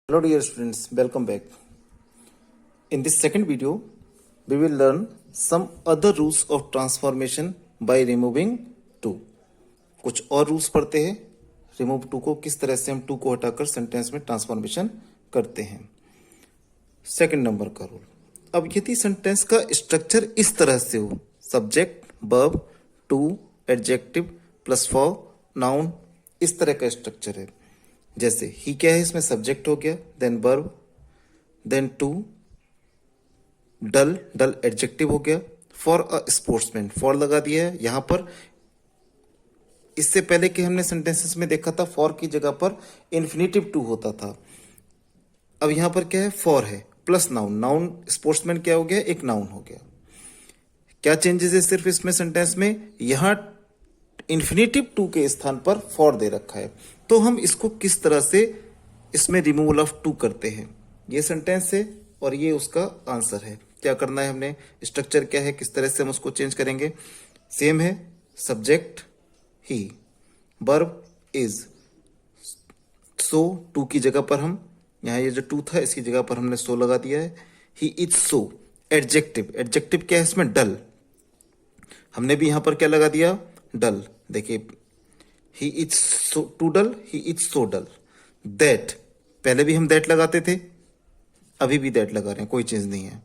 Hello dear students, welcome back. In this second video, we will learn some other rules of transformation by removing 2. कुछ और rules पढ़ते हैं remove 2 को, किस तरह से हम 2 को हटाकर सेंटेंस में ट्रांसफॉर्मेशन करते हैं. सेकंड नंबर का रूल. अब यदि सेंटेंस का स्ट्रक्चर इस तरह से हो, subject, verb, too, adjective plus for, noun, इस तरह का स्ट्रक्चर है. जैसे ही क्या है, इसमें सब्जेक्ट हो गया, then verb, then too, dull, dull adjective हो गया, फॉर अ स्पोर्ट्समैन, फॉर लगा दिया है यहां पर. इससे पहले के हमने सेंटेंसेस में देखा था फॉर की जगह पर इन्फिनेटिव टू होता था. अब यहां पर क्या है, फॉर है प्लस नाउन. नाउन स्पोर्ट्समैन क्या हो गया, एक नाउन हो गया. क्या चेंजेस है सिर्फ इसमें सेंटेंस में, यहां इन्फिनेटिव टू के स्थान पर फॉर दे रखा है. तो हम इसको किस तरह से इसमें रिमूवल ऑफ टू करते हैं, ये सेंटेंस है और ये उसका आंसर है. क्या करना है हमने, स्ट्रक्चर क्या है, किस तरह से हम उसको चेंज करेंगे. सेम है, सब्जेक्ट ही, वर्ब इज, सो टू की जगह पर हम यहां ये जो टू था इसकी जगह पर हमने सो लगा दिया है. ही इज सो. एडजेक्टिव, एडजेक्टिव क्या है इसमें, डल, हमने भी यहां पर क्या लगा दिया, डल. देखिए he is so too dull, he is so dull. That, पहले भी हम दैट लगाते थे, अभी भी दैट लगा रहे हैं, कोई चीज नहीं है.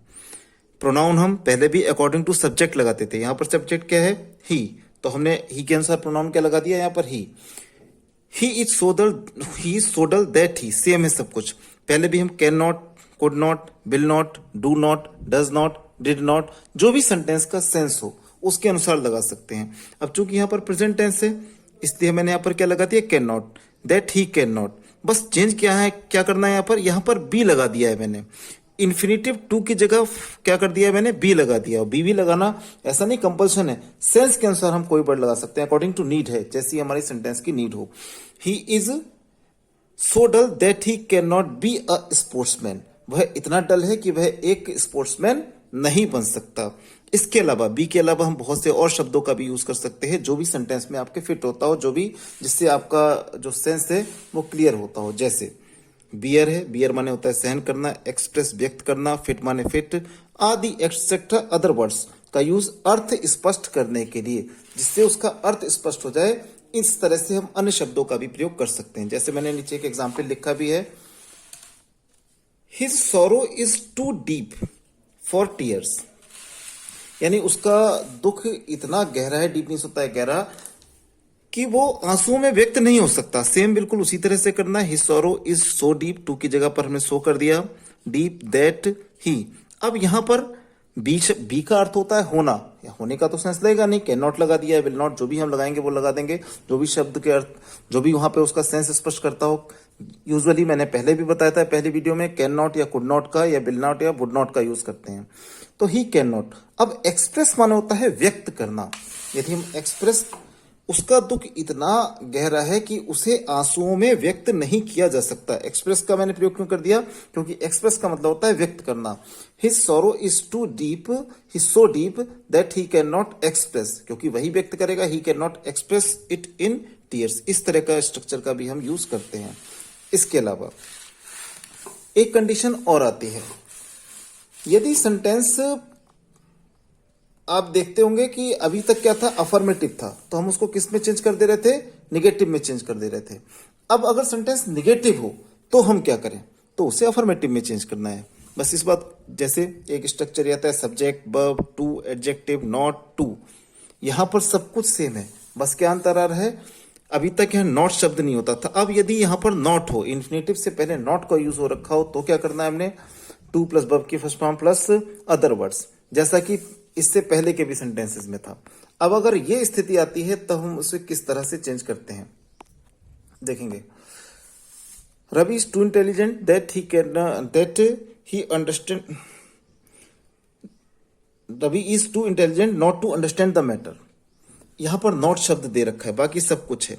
प्रोनाउन हम पहले भी अकॉर्डिंग टू सब्जेक्ट लगाते थे, यहां पर सब्जेक्ट क्या है, ही, तो हमने ही के अनुसार प्रोनाउन क्या लगा दिया यहां पर, he. He is so dull, he is so dull that he, same है सब कुछ. पहले भी हम can not, could not, will not, do not, does not, did not, जो भी सेंटेंस का सेंस हो उसके अनुसार लगा सकते हैं. अब चूंकि यहां पर प्रेजेंट टेंस है इसलिए मैंने यहां पर क्या लगा दिया, can not, that he can not. बस चेंज क्या है, क्या करना है, यहां पर बी लगा दिया है मैंने. इन्फिनेटिव टू की जगह क्या कर दिया है मैंने, बी लगा दिया. बी भी लगाना ऐसा नहीं कंपल्सन है, सेंस के अनुसार हम कोई वर्ड लगा सकते हैं, अकॉर्डिंग टू नीड है, जैसी हमारी सेंटेंस की नीड हो. He is so dull that he can not be a sportsman, वह इतना डल है कि वह एक स्पोर्ट्समैन नहीं बन सकता. इसके अलावा बी के अलावा हम बहुत से और शब्दों का भी यूज कर सकते हैं जो भी सेंटेंस में आपके फिट होता हो, जो भी जिससे आपका जो सेंस है वो क्लियर होता हो. जैसे बियर है, बियर माने होता है सहन करना, एक्सप्रेस व्यक्त करना, फिट माने फिट, आदि एक्सेट्रा अदर वर्ड्स का यूज अर्थ स्पष्ट करने के लिए, जिससे उसका अर्थ स्पष्ट हो जाए. इस तरह से हम अन्य शब्दों का भी प्रयोग कर सकते हैं. जैसे मैंने नीचे एक एग्जाम्पल लिखा भी है, his sorrow is too deep for tears, यानी उसका दुख इतना गहरा है, डीप नहीं होता है गहरा, कि वो आंसुओं में व्यक्त नहीं हो सकता. सेम बिल्कुल उसी तरह से करना है. His sorrow is so deep, too की जगह पर हमने सो कर दिया, डीप, दैट ही. अब यहां पर बी का अर्थ होता है होना, या होने का तो सेंस लगेगा नहीं, कैन नॉट लगा दिया है, विल नॉट, जो भी हम लगाएंगे वो लगा देंगे, जो भी शब्द के अर्थ, जो भी वहां पे उसका सेंस स्पष्ट करता हो. यूजुअली मैंने पहले भी बताया था पहली वीडियो में, कैन नॉट या कुड नॉट का या विल नॉट या वुड नॉट का यूज करते हैं. तो ही कैन नॉट. अब एक्सप्रेस माने होता है व्यक्त करना. यदि हम एक्सप्रेस, उसका दुख इतना गहरा है कि उसे आंसुओं में व्यक्त नहीं किया जा सकता. एक्सप्रेस का मैंने प्रयोग क्यों कर दिया, क्योंकि एक्सप्रेस का मतलब होता है व्यक्त करना. His sorrow is too deep, his so deep that he can not express, क्योंकि वही व्यक्त करेगा, he can not express it in tears. इस तरह का स्ट्रक्चर का भी हम यूज करते हैं. इसके अलावा एक कंडीशन और आती है, यदि सेंटेंस आप देखते होंगे कि अभी तक क्या था, अफर्मेटिव था, तो हम उसको किस में चेंज कर दे रहे थे, निगेटिव में चेंज कर दे रहे थे. अब अगर सेंटेंस निगेटिव हो तो हम क्या करें, तो उसे अफर्मेटिव में चेंज करना है. बस इस बात, जैसे एक स्ट्रक्चर आता है, subject, verb, too, adjective, not, to, यहां पर सब कुछ सेम है, बस क्या अंतर आ रहा है, अभी तक यहां नॉट शब्द नहीं होता था. अब यदि यहां पर नॉट हो, इन्फिनेटिव से पहले नॉट का यूज हो रखा हो, तो क्या करना है हमने, टू प्लस वर्ब की first form plus other words, जैसा कि इससे पहले के भी सेंटेंसेस में था. अब अगर ये स्थिति आती है तब हम उसे किस तरह से चेंज करते हैं, देखेंगे. Ravi is too intelligent that he can, that he understand, Ravi is too intelligent not to understand the matter. यहां पर नॉट शब्द दे रखा है, बाकी सब कुछ है.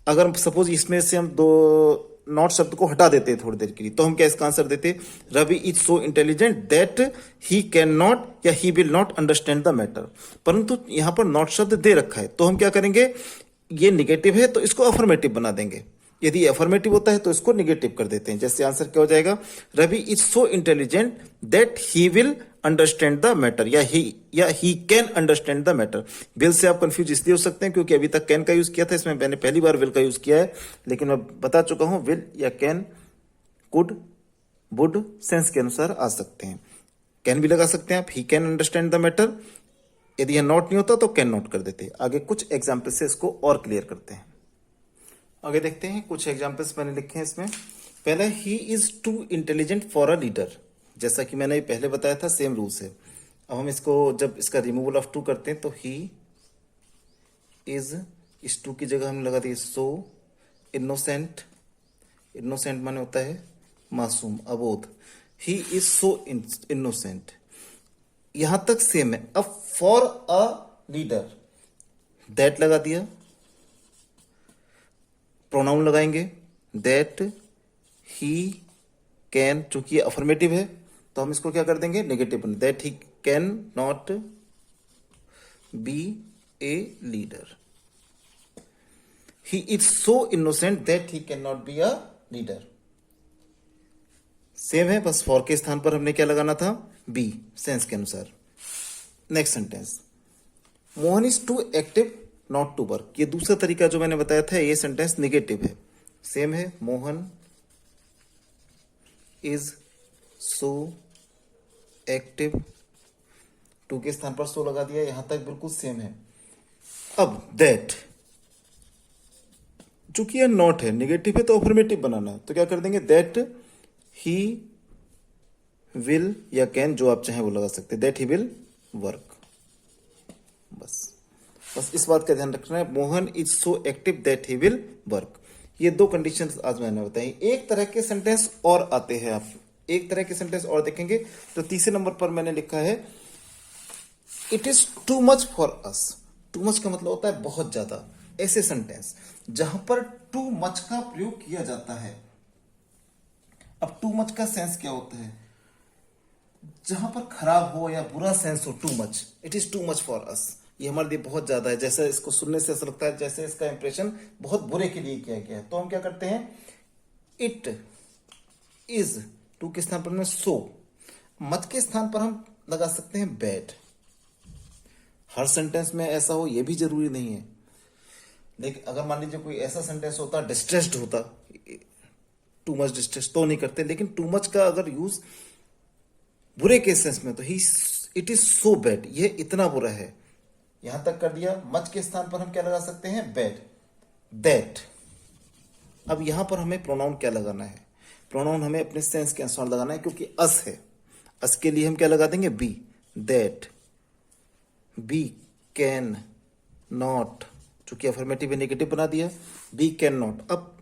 अगर सपोज इसमें से हम दो नॉट शब्द को हटा देते हैं थोड़ी देर के लिए, तो हम क्या इसका आंसर देते, Ravi is so intelligent that he can not या he will not understand the matter. परंतु यहां पर नॉट शब्द दे रखा है, तो हम क्या करेंगे, ये निगेटिव है तो इसको अफर्मेटिव बना देंगे. यदि अफर्मेटिव होता है तो इसको निगेटिव कर देते हैं। जैसे आंसर क्या हो जाएगा, Ravi is so intelligent that he will understand the matter, या he can understand the matter. Will से आप कंफ्यूज इसलिए हो सकते हैं क्योंकि अभी तक कैन का यूज किया था, इसमें मैंने पहली बार विल का यूज किया है, लेकिन मैं बता चुका हूं विल या कैन, कुड, वुड सेंस के अनुसार आ सकते हैं। कैन भी लगा सकते हैं आप, ही कैन अंडरस्टैंड द मैटर। यदि यह नॉट नहीं होता तो कैन नॉट कर देते। आगे कुछ एग्जाम्पल से इसको और क्लियर करते हैं। आगे देखते हैं, कुछ एग्जाम्पल्स मैंने लिखे हैं इसमें। पहला, he is too intelligent for a leader. जैसा कि मैंने पहले बताया था, सेम रूल्स है। अब हम इसको जब इसका रिमूवल ऑफ टू करते हैं तो ही इज, इस टू की जगह हम लगा दिए सो इनोसेंट। इनोसेंट माने होता है मासूम, अबोध। ही इज सो इनोसेंट, यहां तक सेम है। अब फॉर अ लीडर, दैट लगा दिया, प्रोनाउन लगाएंगे दैट ही कैन, चूंकि अफर्मेटिव है तो हम इसको क्या कर देंगे, negative, that he can not B a leader. He is so innocent that he can not be a leader. Same है, बस फॉर के स्थान पर हमने क्या लगाना था, बी, सेंस के अनुसार। Next sentence, Mohan is too active not to work. ये दूसरा तरीका जो मैंने बताया था, ये सेंटेंस निगेटिव है। सेम है, Mohan is so active, too के स्थान पर सो लगा दिया, यहां तक बिल्कुल सेम है। अब दैट, चूंकि यह नॉट है, निगेटिव है तो अफर्मेटिव बनाना है, तो क्या कर देंगे, दैट ही विल या कैन, जो आप चाहें वो लगा सकते हैं, दैट ही विल वर्क। बस इस बात का ध्यान रखना है, Mohan is so active that he will work. ये दो कंडीशंस आज मैंने बताई। एक तरह के सेंटेंस और आते हैं, आप एक तरह के सेंटेंस और देखेंगे। तो तीसरे नंबर पर मैंने लिखा है, it is too much for us. Too much का मतलब होता है बहुत ज्यादा। ऐसे सेंटेंस जहां पर टू मच का प्रयोग किया जाता है। अब टू मच का सेंस क्या होता है, जहां पर खराब हो या बुरा सेंस हो, too much, it is too much for us, ये हमारे लिए बहुत ज्यादा है। जैसे इसको सुनने से ऐसा लगता है जैसे इसका इंप्रेशन बहुत बुरे के लिए किया गया है। तो हम क्या करते हैं, इट इज, टू के स्थान पर सो, मच के स्थान पर हम लगा सकते हैं बैड। हर सेंटेंस में ऐसा हो ये भी जरूरी नहीं है, लेकिन अगर मान लीजिए कोई ऐसा सेंटेंस होता, डिस्ट्रेस्ड होता, टू मच डिस्ट्रेस, तो नहीं करते। लेकिन टू मच का अगर यूज बुरे के सेंस में, तो ही इट इज सो बैड, ये इतना बुरा है, यहां तक कर दिया। मच के स्थान पर हम क्या लगा सकते हैं, बैड, दैट। अब यहां पर हमें प्रोनाउन क्या लगाना है, प्रोनाउन हमें अपने सेंस के अनुसार लगाना है, क्योंकि अस है। अस के लिए हम क्या लगा देंगे, be, that, be can not, चूंकि अफर्मेटिव नेगेटिव बना दिया, बी कैन नॉट। अब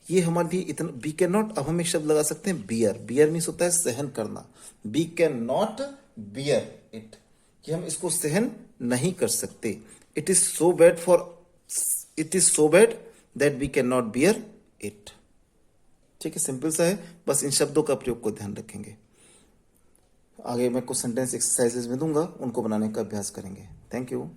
ये हमारे लिए इतना, बी कैन नॉट, अब हम एक शब्द लगा सकते हैं बियर। बियर मीन्स होता है सहन करना। Be can not bear it, कि हम इसको सहन नहीं कर सकते। It is so bad for, it is so bad that we can not bear it. ठीक है, सिंपल सा है, बस इन शब्दों का प्रयोग को ध्यान रखेंगे। आगे मैं कुछ सेंटेंस एक्सरसाइजेज में दूंगा, उनको बनाने का अभ्यास करेंगे। Thank you.